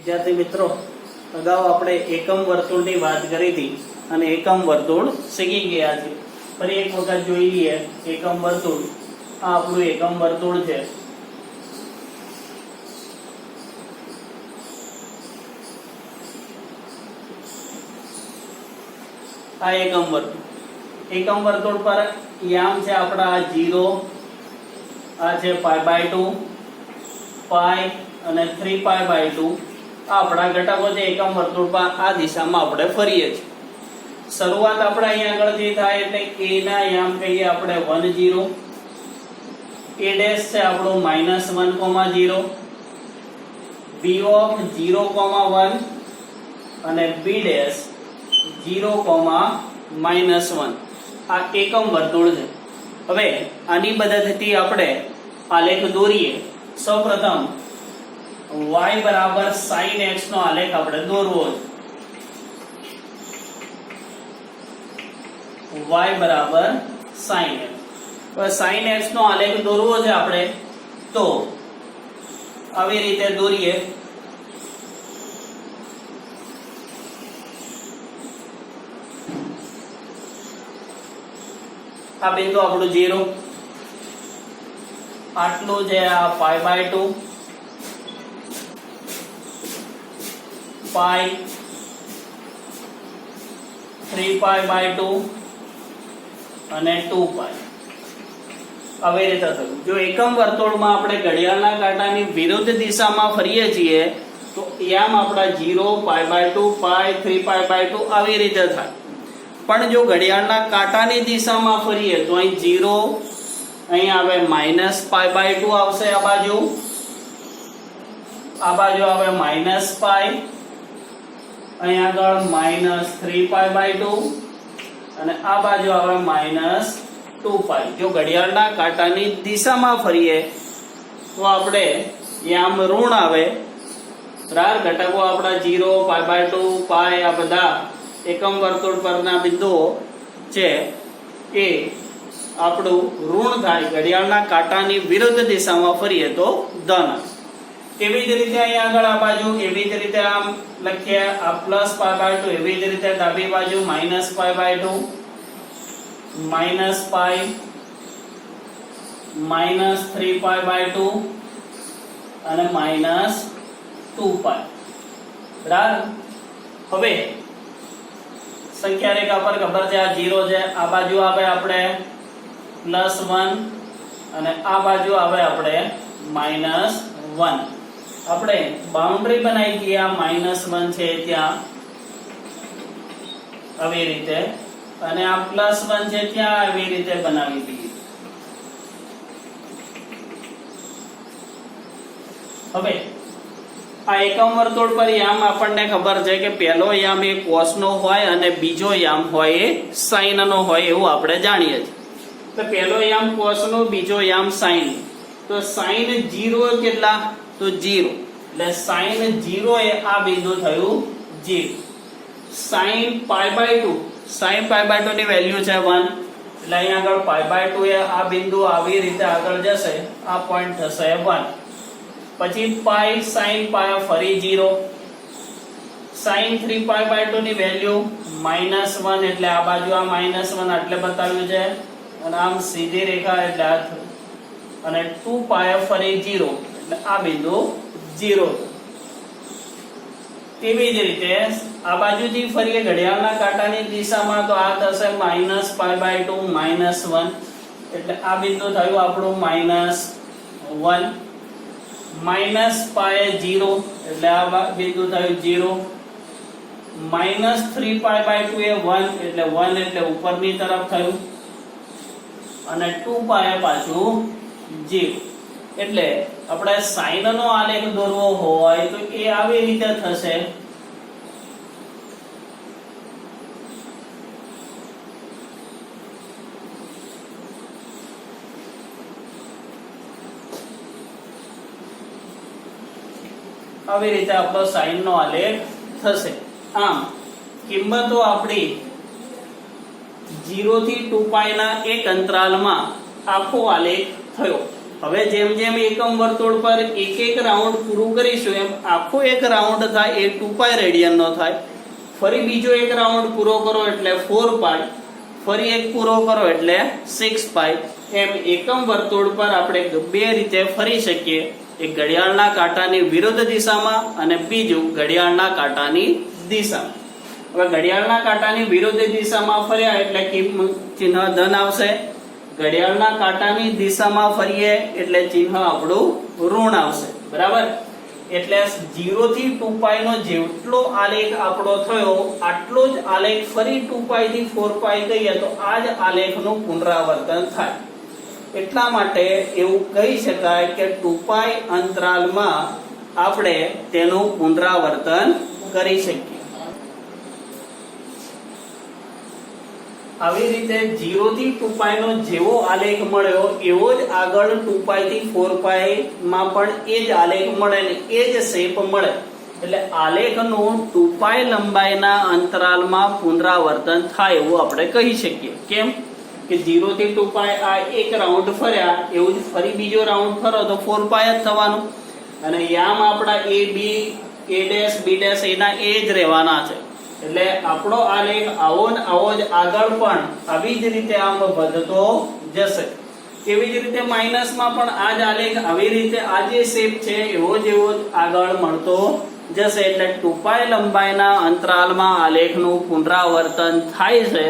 विद्यार्थी मित्रों, अगाऊ આપણે એકમ વર્તુળની વાત કરી હતી અને એકમ વર્તુળ શીખી ગયા છે। ફરી એક વખત જોઈ લઈએ એકમ વર્તુળ। આ આપણું એકમ વર્તુળ છે। આ એકમ વર્તુળ પર યામ છે આપણા 0, આ છે π/2, પાઈ અને 3π/2। આપણા ઘટકો છે એકમ વર્તુળ પર આ દિશામાં આપણે ફરીએ છીએ। શરૂઆત આપણે અહીંયા આગળથી થાય એટલે a ના યામ કહીએ આપણે 1 0, a ડેશ છે આપણું -1, 0, b of 0, 1 અને b ડેશ 0, -1। આ એકમ વર્તુળ છે। હવે આની મદદથી આપણે આલેખ દોરીએ। સૌપ્રથમ y બરાબર sin x નો આલેખ આપણે દોરવો છે। y બરાબર sin x। હવે sin x નો આલેખ દોરવો છે આપણે, તો આવી રીતે દોરીએ। આ બિંદુ આપણું 0, આટલું છે આ π/2, પાઈ 3π/2 અને 2π। આવી રીતે થયું। જો એકમ વર્તુળમાં આપણે ઘડિયાળના કાંટાની વિરુદ્ધ દિશામાં ફરીએ છીએ તો યામ આપણા 0, π/2, પાઈ 3π/2 આવી રીતે થાય। પણ જો ઘડિયાળના કાંટાની દિશામાં ફરીએ તો અહીં 0, અહીં આવે -π/2 આવશે, આ બાજુ આવે -π, અહીં આગળ -3π/2 અને આ બાજુ આવે -2π। જો ઘડિયાળના કાંટાની દિશામાં ફરીએ તો આપણે યામ ઋણ આવે। બરાબર, ઘટકો આપણા 0, π/2, પાઈ આ બધા એકમ વર્તુળ પરના બિંદુઓ છે એ આપણું ઋણ થાય। ઘડિયાળના કાંટાની વિરુદ્ધ દિશામાં ફરીએ તો ધન। એવી જ રીતે અહીંયા આગળ આ બાજુ એવી જ રીતે આમ લખીએ, આ +π/2, એવી જ રીતે ડાબી બાજુ -π/2, -π, -3π/2 અને -2π। બરાબર, હવે સંખ્યા રેખા પર ખબર છે આ 0 છે, આ બાજુ આવે આપણે +1 અને આ બાજુ આવે આપણે -1। આપણે બાઉન્ડ્રી બનાવી દઈએ આ -1 છે ત્યાં આવી રીતે, અને આ +1 છે ત્યાં આવી રીતે બનાવી દઈએ। હવે આ એકમ વર્તુળ પર યામ આપણને ખબર છે કે પહેલો યામ એ cos નો હોય અને બીજો યામ હોય એ sin નો હોય એવું આપણે જાણીએ છીએ। તો પહેલો યામ cos નો, બીજો યામ sin। તો sin 0 કેટલા? તો 0, એટલે sin 0 એ આ બિંદુ થયું 0। sin π/2, sin π/2 ની વેલ્યુ છે 1, એટલે અહીં આગળ π/2 એ આ બિંદુ આવી રીતે આગળ જશે, આ પોઈન્ટ થશે 1। પછી પાઈ sin π ફરી 0, sin 3π/2 ની વેલ્યુ -1, એટલે આ બાજુ આ -1 એટલે બતાવ્યું છે, અને આમ સીધી રેખા એટલે આ થયું, અને 2π ફરી 0 એટલે આ બિંદુ 0। તેવી જ રીતે આ બાજુથી ફરીએ ઘડિયાળના કાંટાની દિશામાં તો આ થશે -π/2, -1 એટલે આ બિંદુ થયું આપણું -1। -π 0 એટલે આ બિંદુ થયું 0। -3π/2 એ 1 એટલે 1 એટલે ઉપરની તરફ થયું, અને 2π પાછું 0। એટલે આપણે sin નો આલેખ દોરવો હોય તો એ આવી રીતે થશે। આવી રીતે આપણો sin નો આલેખ થશે। આમ કિંમતો આપણી 0 થી 2π ના એક અંતરાલમાં આખો આલેખ થયો। હવે જેમ જેમ એકમ વર્તુળ પર એક એક રાઉન્ડ પૂરું કરીશું એમ આખો એક રાઉન્ડ થાય એ 2π રેડિયન નો થાય. ફરી બીજો એક રાઉન્ડ પૂરો કરો એટલે 4π, ફરી એક પૂરો કરો એટલે 6π. એમ એકમ વર્તુળ પર આપણે બે રીતે ફરી શકીએ, એક ઘડિયાળના કાંટાની વિરુદ્ધ દિશામાં અને બીજું ઘડિયાળના કાંટાની દિશામાં. હવે ઘડિયાળના કાંટાની વિરુદ્ધ દિશામાં ફર્યા એટલે ચિહ્ન ધન આવશે. ઘડિયાળના કાંટાની દિશામાં ફરીએ એટલે ચિહ્ન આપણું ઋણ આવશે. બરાબર? એટલે 0 થી 2π નો જેટલો આલેખ આપણો થયો આટલો જ આલેખ ફરી 2π થી 4π કહીએ તો આ જ આલેખનું પુનરાવર્તન થાય. એટલા માટે એવું કહી શકાય કે 2π અંતરાલમાં આપણે તેનું પુનરાવર્તન કરી શકીએ. આવી રીતે 0 થી 2π નો જેવો આલેખ મળ્યો એવો જ આગળ 2π થી 4π માં પણ એ જ આલેખ મળે ને એ જ શેપ મળે. એટલે આલેખનું 2π લંબાઈના અંતરાલમાં પુનરાવર્તન થાય એવું આપણે કહી શકીએ. કેમ કે 0 થી 2π આ એક રાઉન્ડ ફર્યા એવું જ ફરી બીજો રાઉન્ડ ફરો તો 4π જ થવાનું. અને યામ આપણા a b a' b' એના એ જ રહેવાના છે. એટલે આપણો આલેખ આવો જ આગળ પણ આવી જ રીતે આમ વધતો જશે. એવી જ રીતે માઇનસમાં પણ આ જ આલેખ આવી રીતે આ જે શેપ છે એવો જ આગળ મળતો જશે. એટલે 2π લંબાઈના અંતરાલમાં આલેખનું પુનરાવર્તન થાય છે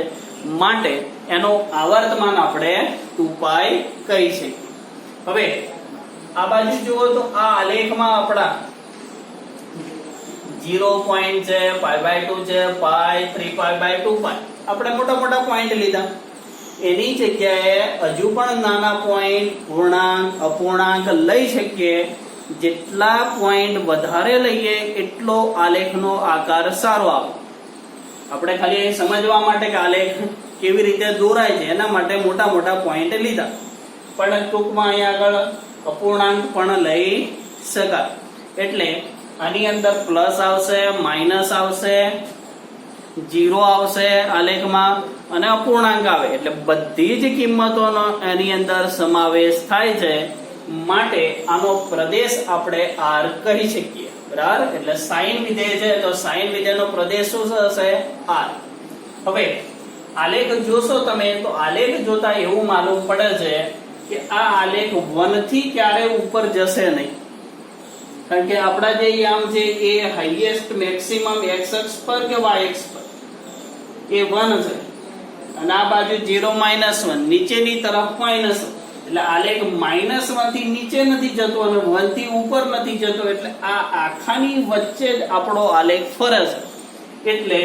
માટે એનું આવર્તમાન આપણે 2π કહી શકીએ. હવે આ બાજુ જુઓ તો આ આલેખમાં આપણા 0 પોઈન્ટ છે, π/2 છે, π, 3π/2π આપણે મોટા મોટા પોઈન્ટ લીધા. એની જગ્યાએ હજુ પણ નાના પોઈન્ટ, પૂર્ણાંક, અપૂર્ણાંક લઈ શકીએ. જેટલા પોઈન્ટ વધારે લઈએ એટલો આલેખનો આકાર સારો આવે. આપણે ખાલી સમજવા માટે કે આલેખ કેવી રીતે દોરાય છે એના માટે મોટા મોટા પોઈન્ટ લીધા. પણ ટૂંકમાં અહીંયા આગળ અપૂર્ણાંક પણ લઈ શકાય. એટલે આની અંદર પ્લસ આવશે, માઇનસ આવશે, 0 આવશે આલેખમાં અને અપૂર્ણાંક આવે. એટલે બધી જ કિંમતોનો એની અંદર સમાવેશ થાય છે માટે આનો પ્રદેશ આપણે r કહી શકીએ. બરાબર? એટલે સાઈન વિધેય છે તો સાઈન વિધેયનો પ્રદેશ શું હશે? r. હવે આલેખ જોશો તમે તો આલેખ જોતા એવું માલુમ પડે છે કે આ આલેખ 1 થી ક્યારે ઉપર જશે નહીં. કારણ કે આપણા જે યામ છે એ હાઈએસ્ટ મેક્સિમમ x અક્ષ પર કે y અક્ષ પર એ 1 છે અને આ બાજુ 0 -1 નીચેની તરફ -1. એટલે આલેખ -1 થી નીચે નથી જતો અને 1 થી ઉપર નથી જતો. એટલે આ આખાની વચ્ચે જ આપણો આલેખ ફરે છે. એટલે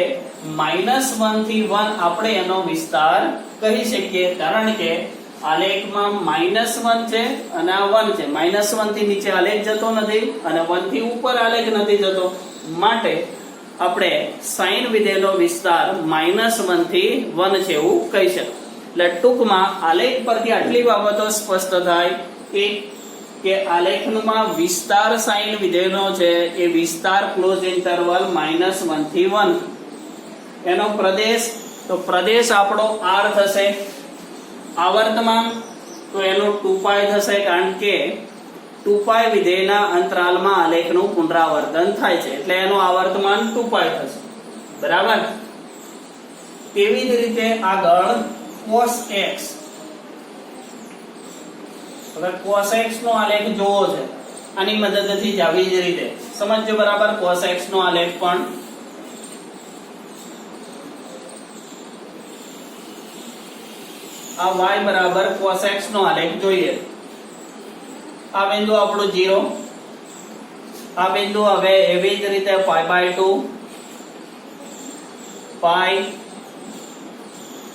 -1 થી 1 આપણે એનો વિસ્તાર કહી શકીએ. કારણ કે આલેખમાં -1 છે અને આ 1 છે. -1 થી નીચે આલેખ જતો નથી અને 1 થી ઉપર આલેખ નથી જતો માટે આપણે સાઈન વિધેયનો વિસ્તાર -1 થી 1 છે એવું કહી શકીએ. એટલે ટૂંકમાં આલેખ પરથી આટલી બાબતો સ્પષ્ટ થાય. એક કે આલેખમાં વિસ્તાર સાઈન વિધેયનો છે એ વિસ્તાર ક્લોઝ ઇન્ટરવલ -1 થી 1. એનો પ્રદેશ તો પ્રદેશ આપણો r થશે. આવર્તમાન તો એનો 2π થશે કારણ કે 2π વિધેયના અંતરાલમાં આલેખનું પુનરાવર્તન થાય છે એટલે એનું આવર્તમાન 2π થશે. બરાબર? તેવી જ રીતે આગળ cos x. હવે cos x નો આલેખ જોવો છે આની મદદથી જ આવી જ રીતે સમજજો. બરાબર? cos x નો આલેખ પણ આ y બરાબર cos x નો આલેખ જોઈએ. આ બિંદુ આપણું 0, આ બિંદુ હવે એવી જ રીતે π/2, π,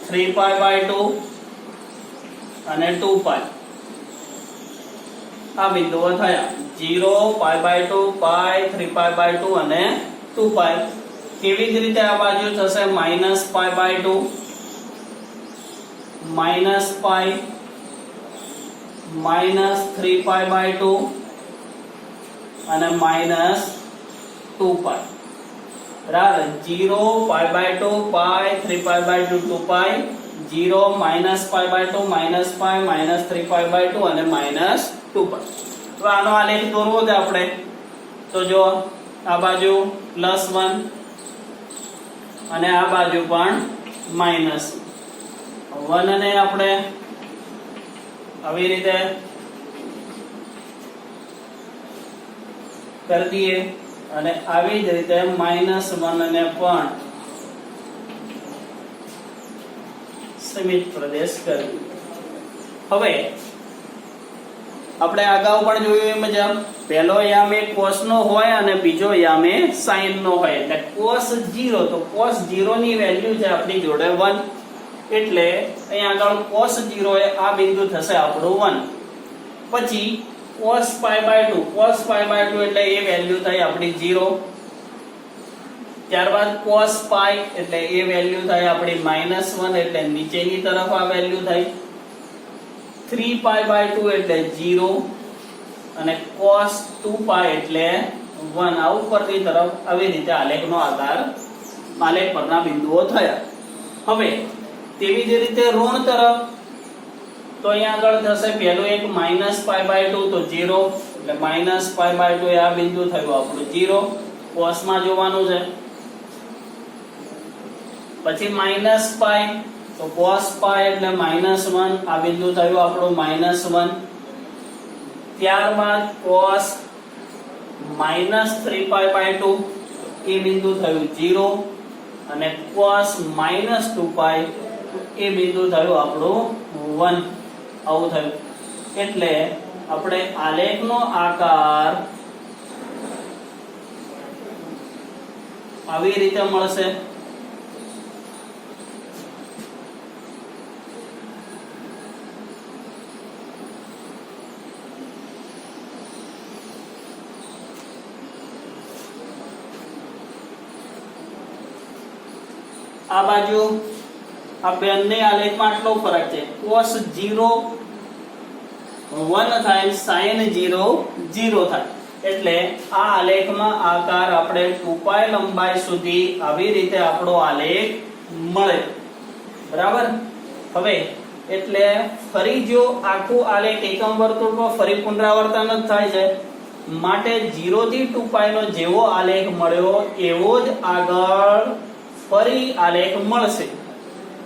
3π/2 અને 2π. આ બિંદુઓ થયા 0, π/2, π, 3π/2 અને 2π. કેવી જ રીતે આ બાજુ થશે -π/2, -π, -3π/2 અને -2π. બરાબર? 0, π/2, π, 3π/2, 2π, 0, -π/2, -π, -3π/2 અને 2π. તો આનો આલેખ દોરવો છે આપણે, તો જો આ બાજુ +1 અને આ બાજુ પણ -1 ને આપણે આવી રીતે કરી દઈએ અને આવી જ રીતે -1 ને પણ સીમિત પ્રદેશ કરી. હવે આપણે અગાઉ પણ જોયું એમ જ પહેલો યામ એ cos નો હોય અને બીજો યામ એ sin નો હોય. એટલે cos 0, તો cos 0 ની વેલ્યુ છે આપણી જોડે 1, એટલે અહીંયા આગળ cos 0 એ આ બિંદુ થશે આપણું 1. પછી cos π/2, cos π/2 એટલે એ વેલ્યુ થઈ આપણી 0. ત્યારબાદ cos π એટલે એ વેલ્યુ થાય આપણી -1, એટલે નીચેની તરફ આ વેલ્યુ થઈ. 3π/2 એટલે 0 અને cos 2π એટલે 1. આ ઉપરની તરફ આવી રીતે આલેખનો આકાર, આલેખ પરના બિંદુઓ થયા. હવે તેવી જ રીતે ઋણ તરફ, તો અહીંયા આગળ થશે પહેલું એક -π/2 તો 0, એટલે -π/2 એ આ બિંદુ થયું આપણું 0, cos માં જોવાનું છે. પછી -π તો cos π એટલે -1, આ બિંદુ થયું આપણું -1. ત્યારબાદ cos -3π/2 એ બિંદુ થયું 0 અને cos -2π એ બિંદુ થયું આપણું 1. આવું થયું. એટલે આપણે આલેખનો આકાર આવી રીતે મળશે. આ બાજુ આ બંને આલેખમાં આટલો ફરક છે. cos 0 1 થાય, sin 0 0 થાય. એટલે આ આલેખમાં આકાર આપણે 2π લંબાઈ સુધી આવી રીતે આપણો આલેખ મળે. બરાબર. હવે એટલે ફરી જો આખું આલેખ એકમ વર્તુળમાં ફરી પુનરાવર્તન જ થાય છે, માટે 0 થી 2π નો જેવો આલેખ મળ્યો એવો જ આગળ ફરી આલેખ મળશે.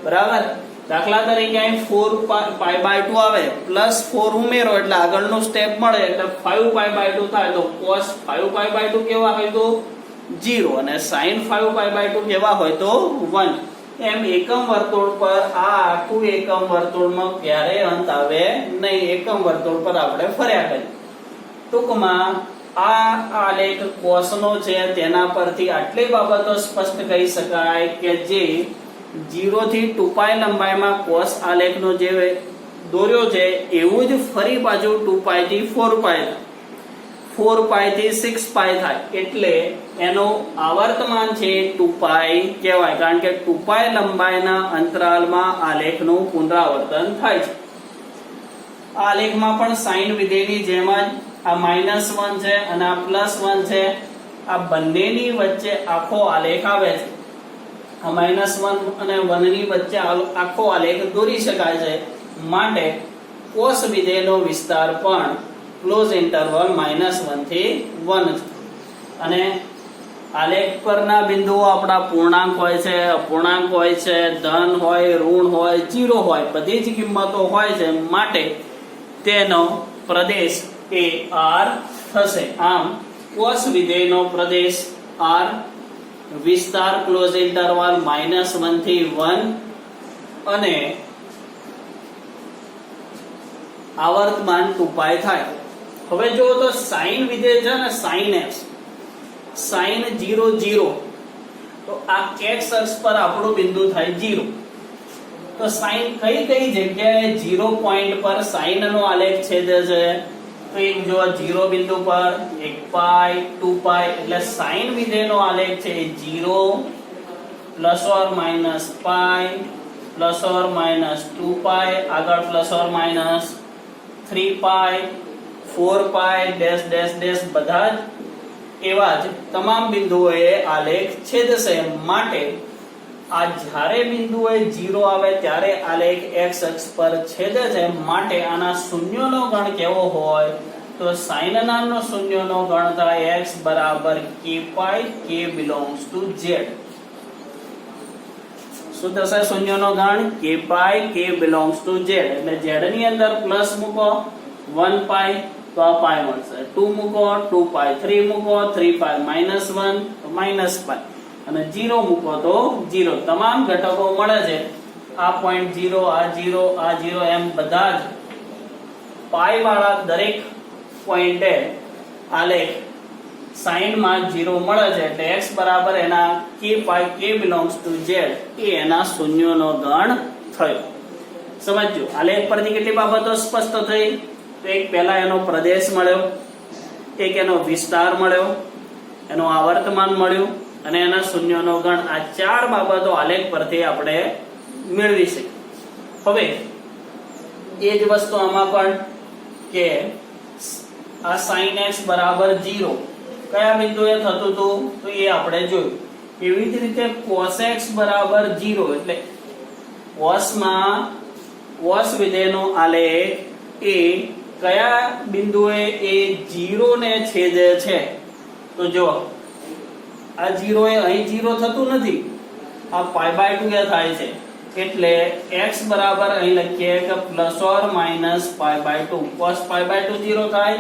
બરાબર. દાખલા તરીકે અહીં 4π/2 આવે, +4 ઉમેરો એટલે આગળનું સ્ટેપ મળે, એટલે 5π/2 થાય. તો cos 5π/2 કેવા હોય તો 0 અને sin 5π/2 કેવા હોય તો 1. એમ એકમ વર્તુળ પર આ આખું એકમ વર્તુળમાં ક્યારેય અંત આવે નહીં. એકમ વર્તુળ પર આપણે ફર્યા કરીએ. ટૂંકમાં આ આલેખ cos નો છે, તેના પરથી આટલી બાબતો સ્પષ્ટ કહી શકાય કે જે 0 થી 2π લંબાઈમાં cos આલેખનો જે દોર્યો છે એવું જ ફરી પાછું 2π થી 4π થાય, 4π થી 6π થાય. એટલે એનો આવર્તમાન છે 2π કહેવાય, કારણ કે 2π લંબાઈના અંતરાલમાં આલેખનું પુનરાવર્તન થાય છે. આલેખમાં પણ sin વિધેયની જેમ જ આ -1 છે અને આ +1 છે, આ બંનેની વચ્ચે આખો આલેખ આવે છે. આ -1 અને 1 ની વચ્ચે આખો આલેખ દોરી શકાય છે. માટે cos વિધેયનો વિસ્તાર પણ ક્લોઝ ઇન્ટરવલ -1 થી 1 છે. અને આલેખ પરના બિંદુઓ આપણા પૂર્ણાંક હોય છે, અપૂર્ણાંક હોય છે, ધન હોય, ઋણ હોય, 0 હોય, બધી જ કિંમતો હોય છે. માટે તેનો પ્રદેશ એ R થશે. આમ cos વિધેયનો પ્રદેશ R, વિસ્તાર ક્લોઝ ઇન્ટરવલ -1 થી 1 અને આવર્તમાન 2π થાય. હવે જો તો sin વિધેય છે ને, sin x, sin 0 0, તો આ x અક્ષ પર આપણું બિંદુ થાય 0. તો sin કઈ જગ્યાએ 0 પોઈન્ટ પર sin નો આલેખ છેદે છે? તો એક જો 0 બિંદુ પર 1π 2π, એટલે sin વિધેયનો આલેખ છે 0 ± π ± 2π, આગળ ±3π 4π ડેશ ડેશ ડેશ, બધા જ એવા જ તમામ બિંદુઓએ આલેખ છેદશે. માટે આ જ્યારે બિંદુએ 0 આવે ત્યારે આલેખ x અક્ષ પર છેદે છે, માટે આના શૂન્યનો ગણ કેવો હોય તો sin નો શૂન્યનો ગણ થાય x બરાબર k pi k belongs to z. શું થશે શૂન્યનો ગણ k pi k belongs to z, એટલે z ની અંદર પ્લસ મૂકો 1 પાઈ તો આ પાઈ મળશે, 2 મૂકો 2 પાઈ, 3 મૂકો 3 પાઈ, -1 તો માઈનસ પાઈ અને 0 મૂકો તો 0. તમામ ઘટકો મળે છે. આ પોઈન્ટ 0, આ 0, આ 0 એમ બધા જ પાઈ વાળા દરેક પોઈન્ટે આલેખ સાઈન માં 0 મળે છે, એટલે x બરાબર એના k pi k belongs to z એ એના શૂન્યનો ગણ થયો. સમજજો આલેખ પરથી કેટલી બાબતો સ્પષ્ટ થઈ? તો એક પહેલા એનો પ્રદેશ મળ્યો, એક એનો વિસ્તાર મળ્યો, એનો આવર્તમાન મળ્યું અને એના શૂન્યનો ગણ. આ ચાર બાબતો આલેખ પરથી આપણે મેળવી શકીએ. હવે એ જ વસ્તુ આમાં પણ કે આ sin x બરાબર 0 કયા બિંદુએ થતું હતું તો એ આપણે જોયું. એવી જ રીતે cos x બરાબર 0 એટલે cos વિધેયનો આલેખ એ કયા બિંદુએ એ 0 ને છેદે છે? તો જો આ 0 એ અહીં 0 થતું નથી, આ π/2 એ થાય છે, એટલે x બરાબર અહીં લખીએ કે ±π/2. cos π/2 0 થાય,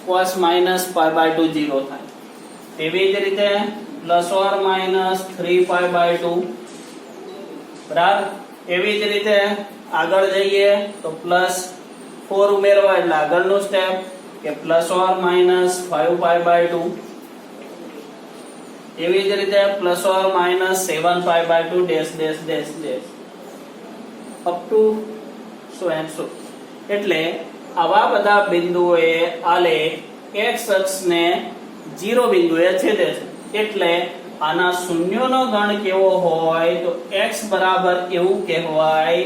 cos -π/2 0 થાય. તેવી જ રીતે ±3π/2 બરાબર. એવી જ રીતે આગળ જઈએ તો +4 ઉમેરવા એટલે આગળનું સ્ટેપ કે ±5π/2. એવી જ રીતે ±7π/2 dash dash dash dash up to so and so. એટલે આવા બધા બિંદુએ આલેખ x અક્ષને 0 બિંદુએ છેદે છે, એટલે આના શૂન્યનો ગણ કેવો હોય તો x બરાબર એવું કહેવાય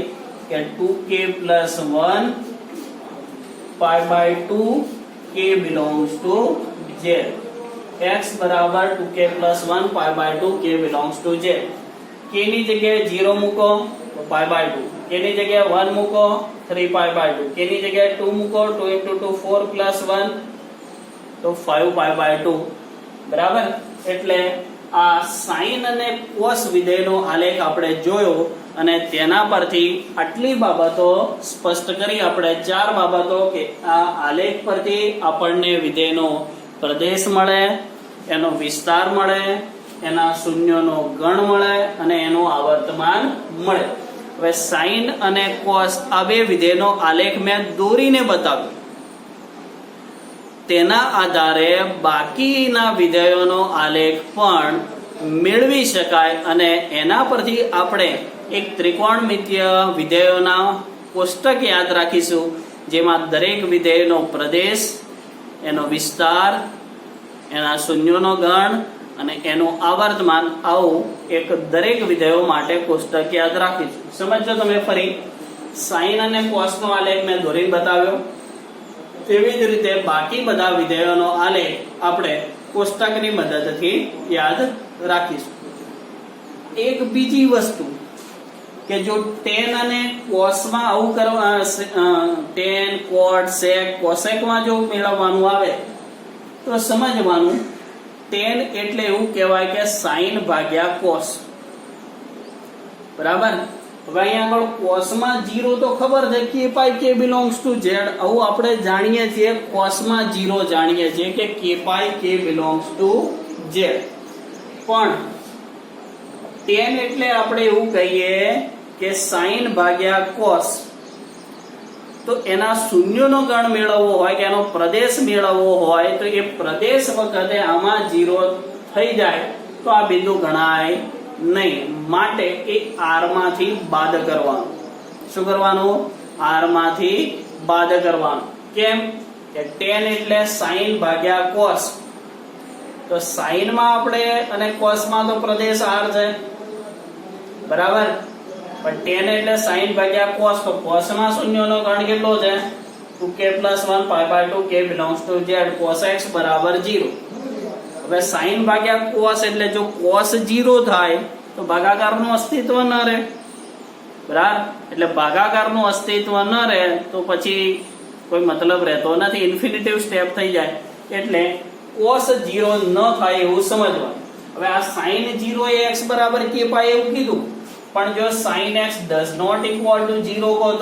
કે 2k + 1 π/2 k belongs to z. x બરાબર 2k + 1 π/2 k belongs to z. k ની જગ્યાએ 0 મૂકો તો π/2, k ની જગ્યાએ 1 મૂકો 3π/2, k ની જગ્યાએ 2 મૂકો 2 * 2 4 + 1 તો 5π/2 બરાબર. એટલે આ sin અને cos વિધેયનો આલેખ આપણે જોયો અને તેના પરથી આટલી બાબતો સ્પષ્ટ કરી આપણે. ચાર બાબતો કે આ આલેખ પરથી આપણને વિધેયનો પ્રદેશ મળે, એનો વિસ્તાર મળે, એના શૂન્યનો ગણ મળે અને એનું આવર્તમાન મળે. હવે sin અને cos આ બે વિધેયનો આલેખ મેં દોરીને બતાવ્યો. તેના આધારે બાકીના વિધેયોનો આલેખ પણ મેળવી શકાય અને એના પરથી આપણે એક ત્રિકોણમિતીય વિધેયોના કોષ્ટક યાદ રાખીશું, જેમાં દરેક વિધેયનો પ્રદેશ, એનો વિસ્તાર, એના શૂન્યનો ગણ અને એનું આવર્તમાન આવું એક દરેક વિધેયો માટે કોષ્ટક યાદ રાખીશું. સમજો તમે ફરી sin અને cos નો આલેખ મેં દોરીને બતાવ્યો, તેવી જ રીતે બાકી બધા વિધેયોનો આલેખ આપણે કોષ્ટકની મદદથી યાદ રાખીશું. એક બીજી વસ્તુ કે જો tan અને cos માં આવું કરવા, tan cot sec cosec માં જો મેળવવાનું આવે તો સમજવાનું tan એટલે એવું કહેવાય કે sin ભાગ્યા cos બરાબર. હવે અહીંયા આગળ cos માં 0 તો ખબર છે k pi k belongs to z, આવું આપણે જાણીએ છીએ. cos માં 0 જાણીએ છીએ કે k pi k belongs to z. પણ tan એટલે આપણે એવું કહીએ કે sin ભાગ્યા cos. તો એના શૂન્યનો ગણ મેળવવો હોય કે એનો પ્રદેશ મેળવવો હોય તો એ પ્રદેશ વખતે આમાં 0 થઈ જાય તો આ બિંદુ ગણાય નહીં, માટે એ r માંથી બાદ કરવાનું. શું કરવાનું? r માંથી બાદ કરવાનું. કેમ કે tan એટલે sin ભાગ્યા cos. તો sin માં આપણે અને cos માં તો પ્રદેશ r છે બરાબર, પણ tan એટલે sin ભાગ્યા cos. તો cos માં શૂન્યનો ગણ કેટલો છે? 2k + 1 π/2 k belongs to z. cos x બરાબર 0. હવે sin ભાગ્યા cos એટલે જો cos 0 થાય તો ભાગાકારનું અસ્તિત્વ ન રહે, બરાબર. એટલે ભાગાકારનું અસ્તિત્વ ન રહે તો પછી કોઈ મતલબ રહેતો નથી, ઇન્ફિનિટિવ સ્ટેપ થઈ જાય. એટલે cos 0 ન થાય એવું સમજવાનું. હવે આ sin 0 એ x બરાબર k પાઈ એવું કીધું, પણ જો sin x does not equal to 0 હોય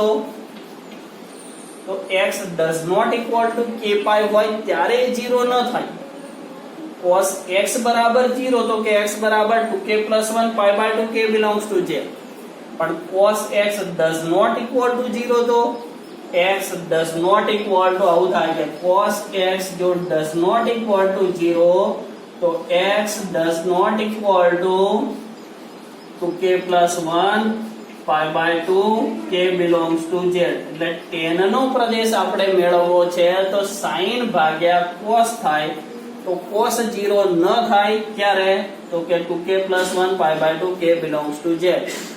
તો x does not equal to k પાઈ હોય ત્યારે 0 ન થાય. cos x બરાબર 0 તો કે x બરાબર 2k + 1 pi by 2 k belongs to j. પણ cos x does not equal to 0 તો x does not equal to આવું થાય કે cos x જો does not equal to 0 તો x does not equal to 2k + 1 pi by 2 k belongs to z. એટલે tan નો પ્રદેશ આપણે મેળવવો છે તો sin ભાગ્યા cos થાય, તો cos 0 ન થાય ક્યારે તો કે 2k + 1 pi by 2 k belongs to z.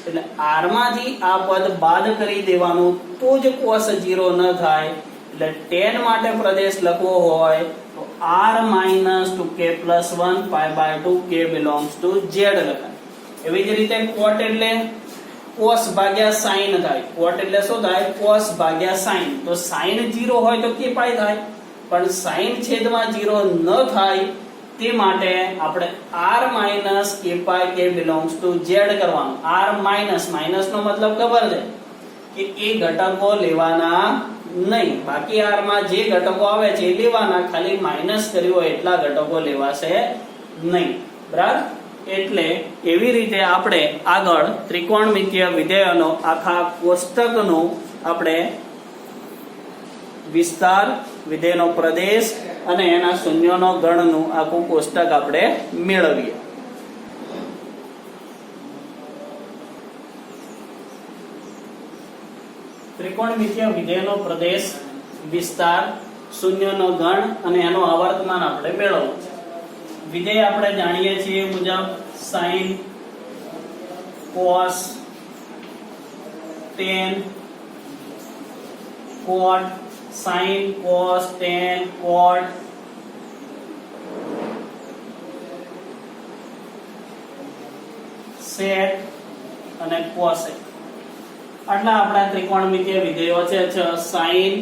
એટલે r માંથી આ પદ બાદ કરી દેવાનું તો જ cos 0 ન થાય. એટલે tan માટે પ્રદેશ લખવો હોય તો r - 2k + 1 pi by 2 k belongs to z લખાય. એવી જ રીતે cot એટલે cos ભાગ્યા sin થાય. cot એટલે શું થાય? cos ભાગ્યા sin. તો sin 0 હોય તો k પાઈ થાય, પણ sin છેદમાં 0 ન થાય તે માટે આપણે r - k pi k belongs to z કરવાનું. r માઈનસ નો મતલબ ખબર છે કે એ ઘટકો લેવાના નહીં, બાકી r માં જે ઘટકો આવે છે એ લેવાના, ખાલી માઈનસ કર્યું હોય એટલા ઘટકો લેવાશે નહીં, બરાબર. એટલે એવી રીતે આપણે આગળ ત્રિકોણમિતીય વિધેયોનો આખા કોષ્ટકનો આપણે વિસ્તાર, વિધેયનો પ્રદેશ અને એના શૂન્યનો ગણનું આખું કોષ્ટક આપણે મેળવીએ. ત્રિકોણમિતીય વિધેયનો પ્રદેશ, વિસ્તાર, શૂન્યનો ગણ અને એનો આવર્તમાન આપણે મેળવવું છે. વિધેય આપણે જાણીએ છીએ મુજબ sin, cos, tan, cot, sin, cos, tan, cot, sec અને cosec. આટલા આપણા ત્રિકોણમિતીય વિધેયો છે. sin,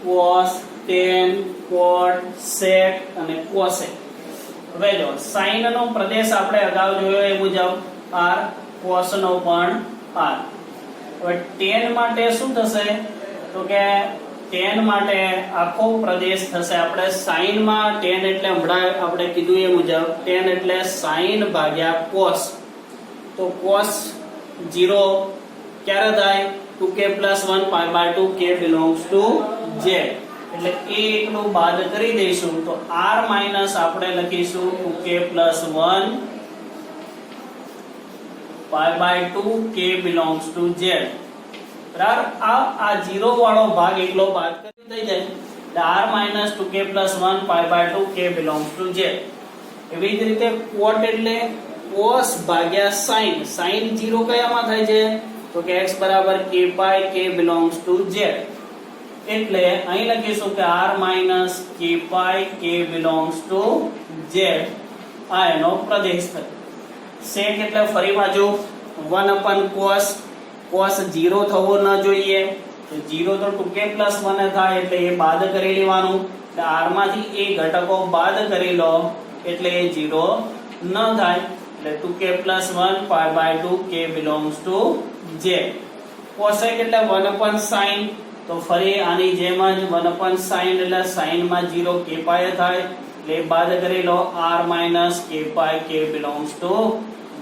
cos, tan, cot, sec અને cosec. હવે જો sin નો પ્રદેશ આપણે અગાઉ જોયો એ મુજબ r, cos નો પણ r. હવે tan માટે શું થશે તો કે tan માટે આખો પ્રદેશ થશે આપણે sin માં tan એટલે હમણાં આપણે કીધું એ મુજબ tan એટલે sin ભાગ્યા cos. તો cos 0 ક્યારે થાય? 2k + 1 pi by 2 k belongs to z. એટલે એ એકલું બાદ કરી દઈશું તો r માઈનસ આપણે લખીશું 2k + 1 pi by 2 k belongs to z. બરાબર. આ 0 વાળો ભાગ એકલો બાદ કરી થઈ જાય એટલે r - 2k + 1 pi by 2 k belongs to z. એવી જ રીતે cot એટલે cos ભાગ્યા sin. sin 0 કયામાં થાય છે તો કે x બરાબર k pi k belongs to z. એટલે અહીં લખીશું કે r - k pi k belongs to z. આ એનો પ્રદેશ થયો. sec એટલે ફરી બાજુ 1/cos. cos 0 થવો ન જોઈએ તો 0 તો 2k + 1 થાય એટલે એ બાદ કરી લેવાનું. એટલે r માંથી એ ઘટકો બાદ કરી લો એટલે એ 0 ન થાય. એટલે 2k + 1 pi by 2 k belongs to z. cosec એટલે 1/sin. તો ફરી આની જેમ જ 1/sin એટલે sin માં 0 k પાઈ થાય એટલે બાદ કરી લો r - k pi k belongs to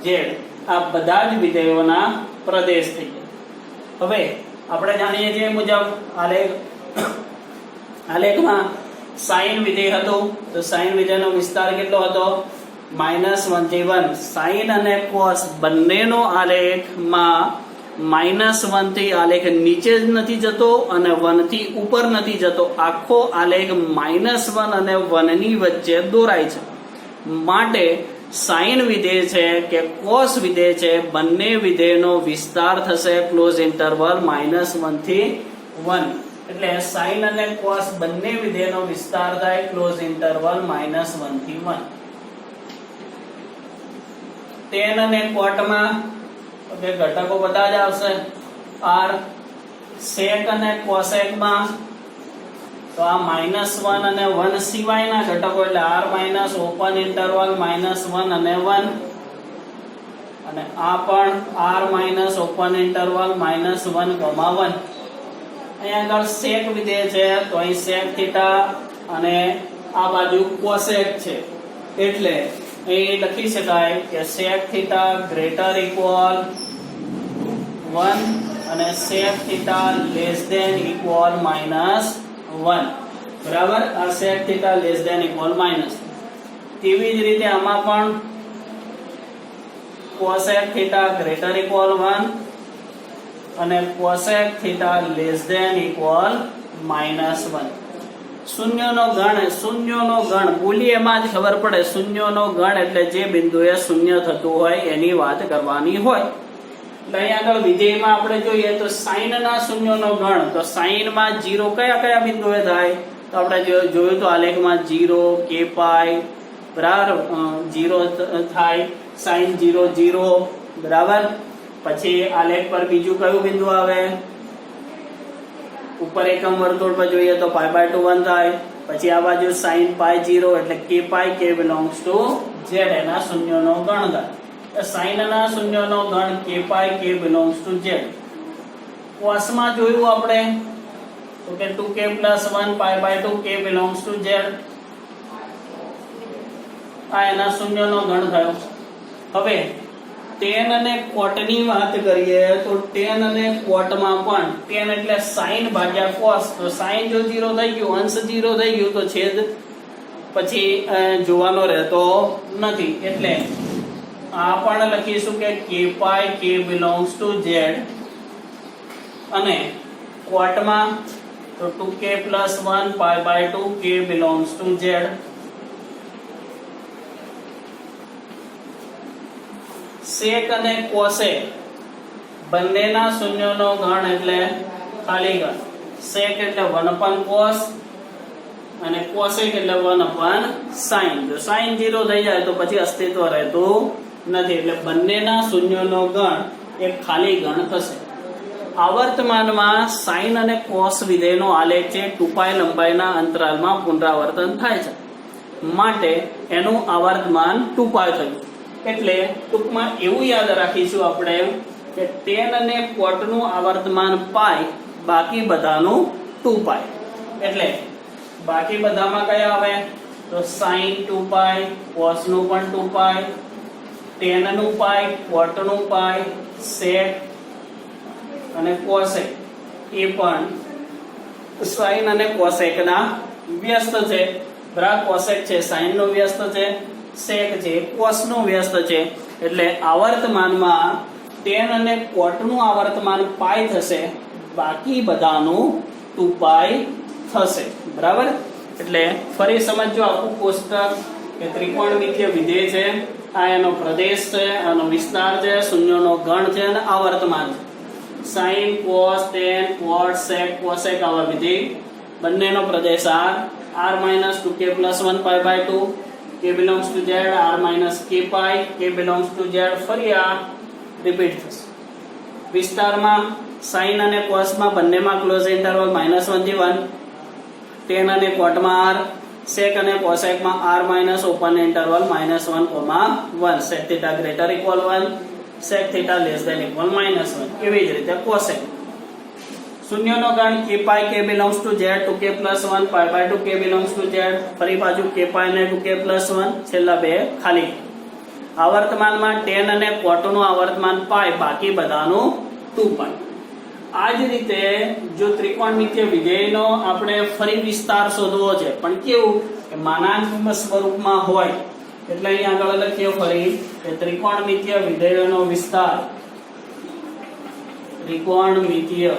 z. આ બધા જ વિધેયોના પ્રદેશ થઈ ગયા. હવે આપણે જાણીએ છીએ મુજબ આલેખમાં sin વિધેય હતું તો sin વિધેયનો વિસ્તાર કેટલો હતો? -1 થી 1. sin અને cos બંનેનો આલેખમાં -1 થી આલેખ નીચે જ નથી જતો અને 1 થી ઉપર નથી જતો. આખો આલેખ -1 અને 1 ની વચ્ચે દોરાય છે. માટે sin વિધેય છે કે cos વિધેય છે બંને વિધેયનો વિસ્તાર થશે ક્લોઝ ઇન્ટરવલ -1 થી 1. એટલે sin અને cos બંને વિધેયનો વિસ્તાર થાય ક્લોઝ ઇન્ટરવલ -1 થી 1. tan અને cot માં ઓકે ઘટકો બધા જ આવશે r, sec અને cosec માં તો આ -1 અને 1 સિવાયના ઘટકો એટલે r માઈનસ ઓપન ઇન્ટરવલ -1 અને 1 અને આ પણ r માઈનસ ઓપન ઇન્ટરવલ -1, 1 અહીંયા આગળ sec વિધેય છે તો અહીં sec થીટા અને આ બાજુ cosec છે એટલે અહીં લખી શકાય કે sec થીટા ગ્રેટર ઇક્વલ 1 અને sec theta less than equal -1 બરાબર આ sec theta less than equal minus તેવી જ રીતે આમાં પણ cosec થીટા ગ્રેટર ઇક્વલ 1 અને cosec theta less than equal -1 શૂન્યનો ગણ બોલીએ એમાં જ ખબર પડે શૂન્યનો ગણ એટલે જે બિંદુએ શૂન્ય થતું હોય એની વાત કરવાની હોય એટલે અહીં આગળ વિધેયમાં આપણે જોઈએ તો sin ના શૂન્યનો ગણ તો sin માં 0 કયા બિંદુએ થાય તો આપણે જોયું તો આલેખમાં 0 k પાઈ બરાબર 0 થાય sin 0 0 બરાબર પછી આલેખ પર બીજું કયું બિંદુ આવે ઉપર એકમ વર્તુળ પર જોઈએ તો π/2 1 થાય પછી આ બાજુ sin π0 એટલે k pi k belongs to z એના શૂન્યનો ગણ થાય sin ના શૂન્યનો ગણ k pi k belongs to z cos માં જોયું આપણે તો કે 2k + 1 π/2 k belongs to z આ એના શૂન્યનો ગણ થયો હવે tan અને cot ની વાત કરીએ તો tan અને cot માં પણ tan એટલે sin ભાગ્યા cos તો sin જો 0 થઈ ગયું અંશ 0 થઈ ગયું તો છેદ પછી જોવાનો રહેતો નથી એટલે આ પણ લખીશું કે k pi k belongs to z અને cot માં તો 2k + 1 π/2 k belongs to z sec અને cosec બંનેના શૂન્યનો ગણ એટલે ખાલી ગણ sec એટલે 1 cos અને cosec એટલે 1 sin જો sin 0 થઈ જાય તો પછી અસ્તિત્વ રહેતું નથી એટલે બંનેના શૂન્યનો ગણ એક ખાલી ગણ થશે આવર્તમાનમાં sin અને cos વિધેયનો આલેખ છે 2π લંબાઈના અંતરાલમાં પુનરાવર્તન થાય છે માટે એનું આવર્તમાન 2π થયું એટલે ટૂંકમાં એવું યાદ રાખીશું આપણે કે tan અને cot નું આવર્તમાન પાઈ બાકી બધાનું 2π એટલે બાકી બધામાં કયા આવે તો sin 2π cos નું પણ 2π tan નું પાઈ cot નું પાઈ sec અને cosec એ પણ sin અને cosec ના વ્યસ્ત છે બરાબર cosec છે sin નો વ્યસ્ત છે sec છે cos નો વ્યસ્ત છે એટલે આવર્તમાનમાં tan અને cot નું આવર્તમાન પાઈ થશે બાકી બધાનું 2π થશે બરાબર એટલે ફરી સમજો આખું કોષ્ટક કે ત્રિકોણમિતિય વિધેય છે આ એનો પ્રદેશ છે આનો વિસ્તાર છે શૂન્યનો ગણ છે અને આવર્તમાન છે sin cos tan cot sec cosec આવા વિધેય બંનેનો પ્રદેશ r - 2k + 1 π/2 k belongs to z r - k pi k belongs to z ફરી આ રિપીટ થશે વિસ્તારમાં sin અને cos માં બંનેમાં ક્લોઝ ઇન્ટરવલ -1 થી 1 tan અને cot માં r sec અને cosec માં r - open interval -1, 1 sec θ greater equal 1 sec θ less than equal -1 એવી જ રીતે cosec શૂન્યનો ગણ k pi k belongs to z 2k + 1 π/2 k belongs to z ફરી પાછું k pi ને 2k + 1 છેલ્લા બે ખાલી આવર્તમાનમાં tan અને cot નું આવર્તમાન પાઈ બાકી બધાનું 2π આ જ રીતે જો ત્રિકોણમિતિય વિધેયનો આપણે ફરી વિસ્તાર શોધવો છે પણ કેવું કે માનાંક સ્વરૂપમાં હોય એટલે અહીં આગળ લખીએ ફરી કે ત્રિકોણમિતિય વિધેયનો વિસ્તાર ત્રિકોણમિતિય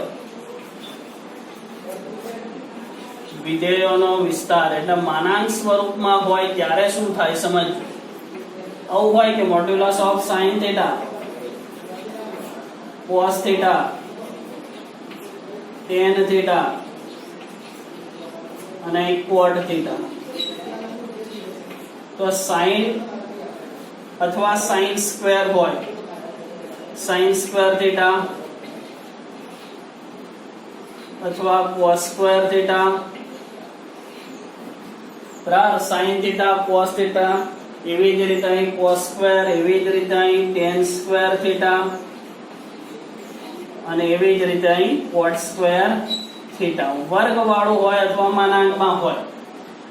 વિધેયોનો વિસ્તાર એટલે માનાંક સ્વરૂપમાં હોય ત્યારે શું થાય સમજજો આવું હોય કે modulus of sin θ cos θ tan θ અને cot θ તો sin અથવા sin સ્ક્વેર હોય, sin સ્ક્વેર થીટા અથવા cos સ્ક્વેર થીટા, બરાબર, sin થીટા cos થીટા, એવી જ રીતે અહીં cos સ્ક્વેર, એવી જ રીતે અહીં tan સ્ક્વેર થીટા અને એવી જ રીતે અહીં cot સ્ક્વેર થીટા. વર્ગ વાળું હોય અથવા માનાંકમાં હોય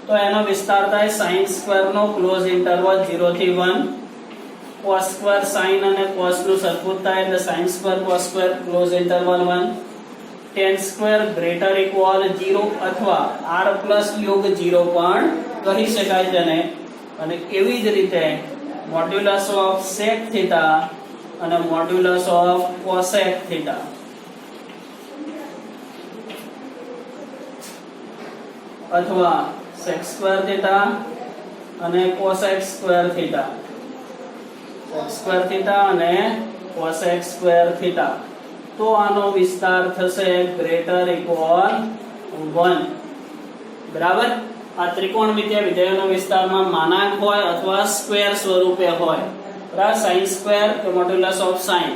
તો એનો વિસ્તાર થાય sin સ્ક્વેર નો ક્લોઝ ઇન્ટરવલ 0 થી 1, cos સ્ક્વેર sin અને cos નું સરખું થાય એટલે sin square cos square close interval 1, tan square greater equal 0 અથવા r પ્લસ યોગ 0 પણ કહી શકાય તેને. અને એવી જ રીતે મોડ્યુલસ ઓફ sec થીટા અને મોડ્યુલસ ઓફ cosec થીટા. અથવા sec સ્ક્વેર થીટા અને cosec square theta, sec square theta અને cosec સ્ક્વેર થીટા. તો આનો વિસ્તાર થશે ગ્રેટર ઇક્વલ 1. બરાબર. આ ત્રિકોણમિતિય વિધેયોનો વિસ્તારમાં માનાંક હોય અથવા સ્ક્વેર સ્વરૂપે હોય. બરાબર. sin સ્ક્વેર તો modulus of sin,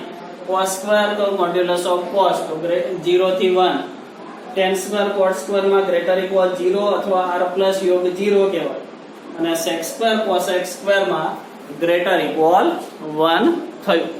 cos square તો મોડ્યુલસ ઓફ cos, તો 0 થી 1, tan સ્ક્વેર cot સ્ક્વેર માં ગ્રેટર ઇક્વલ 0 અથવા r પ્લસ યોગ 0 કહેવાય અને sec સ્ક્વેર cosec સ્ક્વેર માં ગ્રેટર ઇક્વલ 1 થયું.